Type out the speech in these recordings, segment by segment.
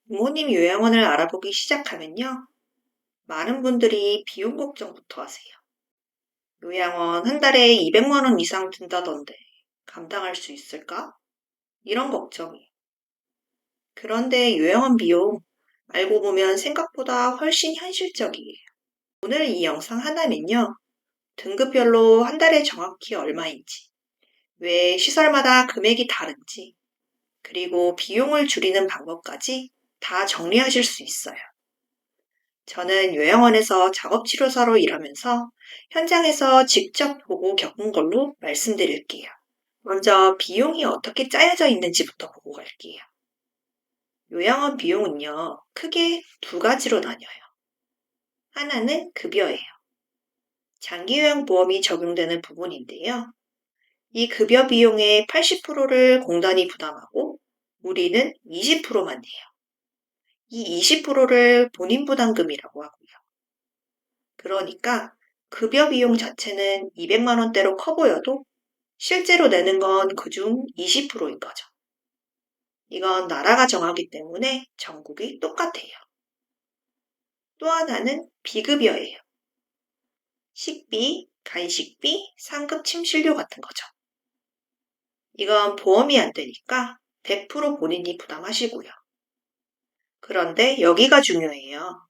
부모님 요양원을 알아보기 시작하면요. 많은 분들이 비용 걱정부터 하세요. 요양원 한 달에 200만 원 이상 든다던데 감당할 수 있을까? 이런 걱정이. 그런데 요양원 비용 알고 보면 생각보다 훨씬 현실적이에요. 오늘 이 영상 하나는요. 등급별로 한 달에 정확히 얼마인지, 왜 시설마다 금액이 다른지, 그리고 비용을 줄이는 방법까지 다 정리하실 수 있어요. 저는 요양원에서 작업치료사로 일하면서 현장에서 직접 보고 겪은 걸로 말씀드릴게요. 먼저 비용이 어떻게 짜여져 있는지부터 보고 갈게요. 요양원 비용은요, 크게 두 가지로 나뉘어요. 하나는 급여예요. 장기요양보험이 적용되는 부분인데요. 이 급여 비용의 80%를 공단이 부담하고 우리는 20%만 내요. 이 20%를 본인 부담금이라고 하고요. 그러니까 급여 비용 자체는 200만 원대로 커 보여도 실제로 내는 건 그중 20%인 거죠. 이건 나라가 정하기 때문에 전국이 똑같아요. 또 하나는 비급여예요. 식비, 간식비, 상급 침실료 같은 거죠. 이건 보험이 안 되니까 100% 본인이 부담하시고요. 그런데 여기가 중요해요.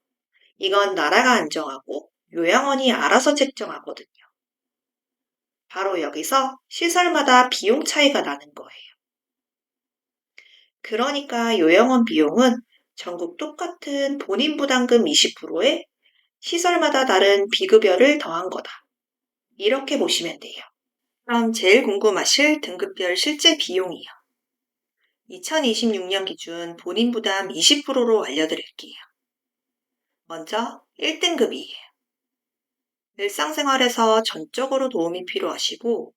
이건 나라가 안정하고 요양원이 알아서 책정하거든요. 바로 여기서 시설마다 비용 차이가 나는 거예요. 그러니까 요양원 비용은 전국 똑같은 본인 부담금 20%에 시설마다 다른 비급여를 더한 거다. 이렇게 보시면 돼요. 그럼 제일 궁금하실 등급별 실제 비용이요. 2026년 기준 본인 부담 20%로 알려드릴게요. 먼저 1등급이에요. 일상생활에서 전적으로 도움이 필요하시고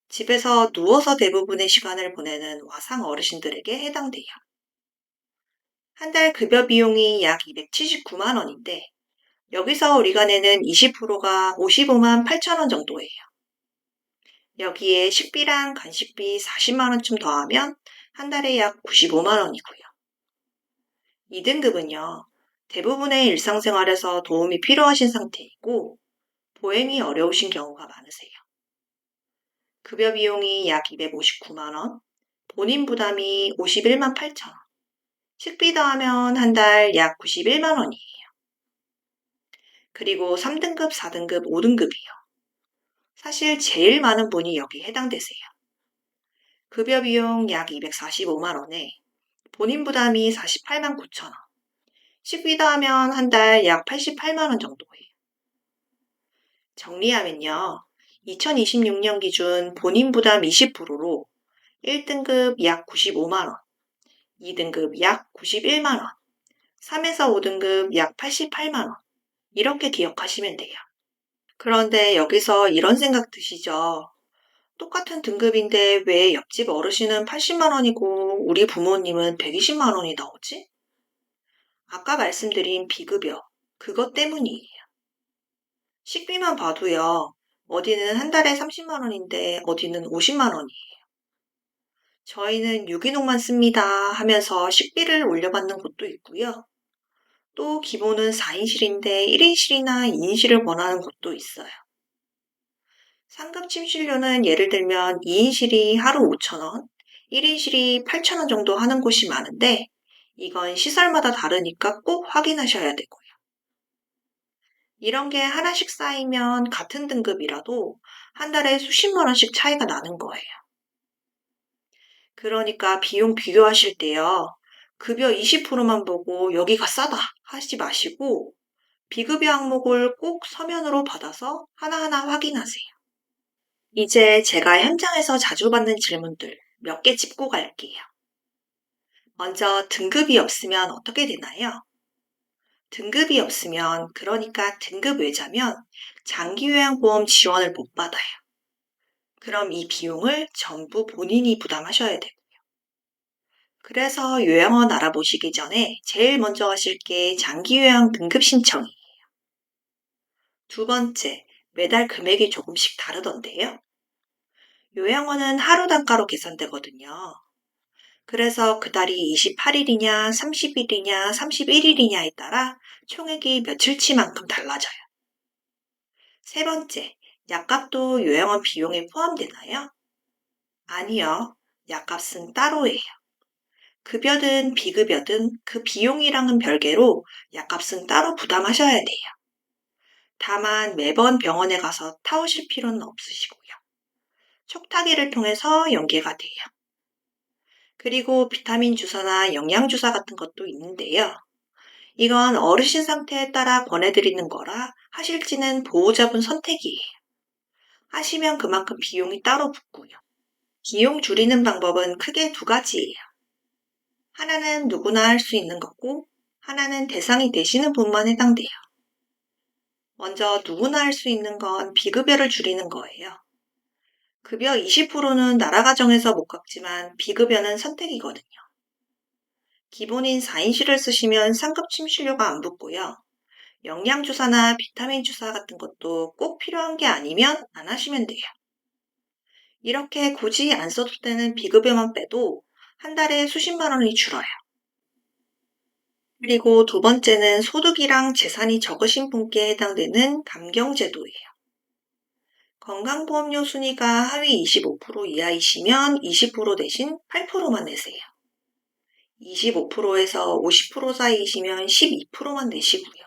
집에서 누워서 대부분의 시간을 보내는 와상 어르신들에게 해당돼요. 한 달 급여 비용이 약 279만 원인데 여기서 우리가 내는 20%가 55만 8천 원 정도예요. 여기에 식비랑 간식비 40만 원쯤 더하면 한 달에 약 95만 원이고요. 2등급은요. 대부분의 일상생활에서 도움이 필요하신 상태이고 보행이 어려우신 경우가 많으세요. 급여 비용이 약 259만 원, 본인 부담이 51만 8천 원, 식비 더하면 한 달 약 91만 원이에요. 그리고 3등급, 4등급, 5등급이요. 사실 제일 많은 분이 여기 해당되세요. 급여 비용 약 245만 원에 본인 부담이 48만 9천 원, 식비 더하면 한 달 약 88만 원 정도예요. 정리하면요. 2026년 기준 본인 부담 20%로 1등급 약 95만 원, 2등급 약 91만 원, 3에서 5등급 약 88만 원. 이렇게 기억하시면 돼요. 그런데 여기서 이런 생각 드시죠? 똑같은 등급인데 왜 옆집 어르신은 80만 원이고 우리 부모님은 120만 원이 나오지? 아까 말씀드린 비급여, 그것 때문이에요. 식비만 봐도요, 어디는 한 달에 30만 원인데 어디는 50만 원이에요. 저희는 유기농만 씁니다 하면서 식비를 올려받는 곳도 있고요. 또 기본은 4인실인데 1인실이나 2인실을 권하는 곳도 있어요. 상급 침실료는 예를 들면 2인실이 하루 5천 원, 1인실이 8천 원 정도 하는 곳이 많은데 이건 시설마다 다르니까 꼭 확인하셔야 되고요. 이런 게 하나씩 쌓이면 같은 등급이라도 한 달에 수십만 원씩 차이가 나는 거예요. 그러니까 비용 비교하실 때요. 급여 20%만 보고 여기가 싸다 하지 마시고 비급여 항목을 꼭 서면으로 받아서 하나하나 확인하세요. 이제 제가 현장에서 자주 받는 질문들 몇 개 짚고 갈게요. 먼저 등급이 없으면 어떻게 되나요? 등급이 없으면, 그러니까 등급 외자면 장기요양보험 지원을 못 받아요. 그럼 이 비용을 전부 본인이 부담하셔야 돼요. 그래서 요양원 알아보시기 전에 제일 먼저 하실 게 장기요양 등급 신청이에요. 두 번째, 매달 금액이 조금씩 다르던데요. 요양원은 하루 단가로 계산되거든요. 그래서 그달이 28일이냐, 30일이냐, 31일이냐에 따라 총액이 며칠치만큼 달라져요. 세 번째, 약값도 요양원 비용에 포함되나요? 아니요. 약값은 따로예요. 급여든 비급여든 그 비용이랑은 별개로 약값은 따로 부담하셔야 돼요. 다만 매번 병원에 가서 타오실 필요는 없으시고요. 촉탁기를 통해서 연계가 돼요. 그리고 비타민 주사나 영양 주사 같은 것도 있는데요. 이건 어르신 상태에 따라 권해드리는 거라 하실지는 보호자분 선택이에요. 하시면 그만큼 비용이 따로 붙고요. 비용 줄이는 방법은 크게 두 가지예요. 하나는 누구나 할 수 있는 거고, 하나는 대상이 되시는 분만 해당돼요. 먼저 누구나 할 수 있는 건 비급여를 줄이는 거예요. 급여 20%는 나라가 정해서 못 깎지만 비급여는 선택이거든요. 기본인 4인실을 쓰시면 상급 침실료가 안 붙고요. 영양주사나 비타민 주사 같은 것도 꼭 필요한 게 아니면 안 하시면 돼요. 이렇게 굳이 안 써도 되는 비급여만 빼도 한 달에 수십만 원이 줄어요. 그리고 두 번째는 소득이랑 재산이 적으신 분께 해당되는 감경제도예요. 건강보험료 순위가 하위 25% 이하이시면 20% 대신 8%만 내세요. 25%에서 50% 사이이시면 12%만 내시고요.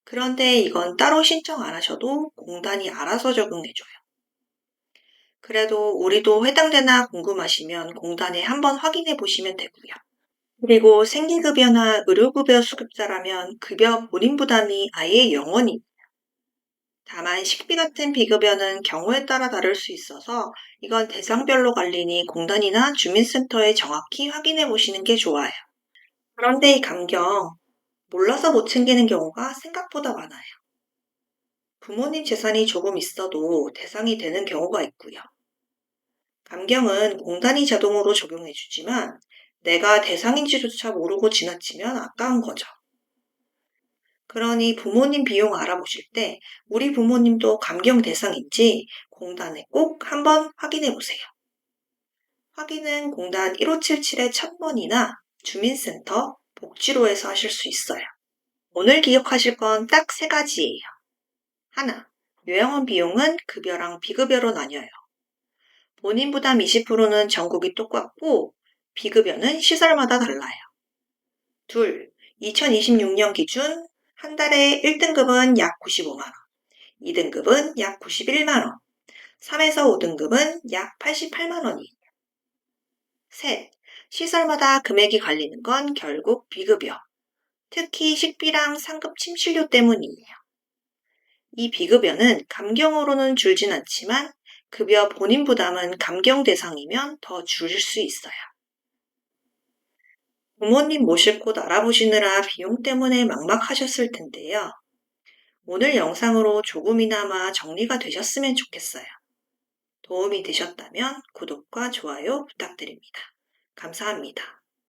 그런데 이건 따로 신청 안 하셔도 공단이 알아서 적용해줘요. 그래도 우리도 해당되나 궁금하시면 공단에 한번 확인해 보시면 되고요. 그리고 생계급여나 의료급여 수급자라면 급여 본인 부담이 아예 0원입니다. 다만 식비 같은 비급여는 경우에 따라 다를 수 있어서 이건 대상별로 갈리니 공단이나 주민센터에 정확히 확인해 보시는 게 좋아요. 그런데 이 감경, 몰라서 못 챙기는 경우가 생각보다 많아요. 부모님 재산이 조금 있어도 대상이 되는 경우가 있고요. 감경은 공단이 자동으로 적용해 주지만 내가 대상인지조차 모르고 지나치면 아까운 거죠. 그러니 부모님 비용 알아보실 때 우리 부모님도 감경 대상인지 공단에 꼭 한번 확인해 보세요. 확인은 공단 1577-1000번이나 주민센터, 복지로에서 하실 수 있어요. 오늘 기억하실 건 딱 세 가지예요. 하나, 요양원 비용은 급여랑 비급여로 나뉘어요. 본인 부담 20%는 전국이 똑같고 비급여는 시설마다 달라요. 둘, 2026년 기준 한 달에 1등급은 약 95만 원, 2등급은 약 91만 원, 3에서 5등급은 약 88만 원이에요. 셋, 시설마다 금액이 갈리는 건 결국 비급여, 특히 식비랑 상급 침실료 때문이에요. 이 비급여는 감경으로는 줄진 않지만 급여 본인 부담은 감경 대상이면 더 줄일 수 있어요. 부모님 모실 곳 알아보시느라 비용 때문에 막막하셨을 텐데요. 오늘 영상으로 조금이나마 정리가 되셨으면 좋겠어요. 도움이 되셨다면 구독과 좋아요 부탁드립니다. 감사합니다.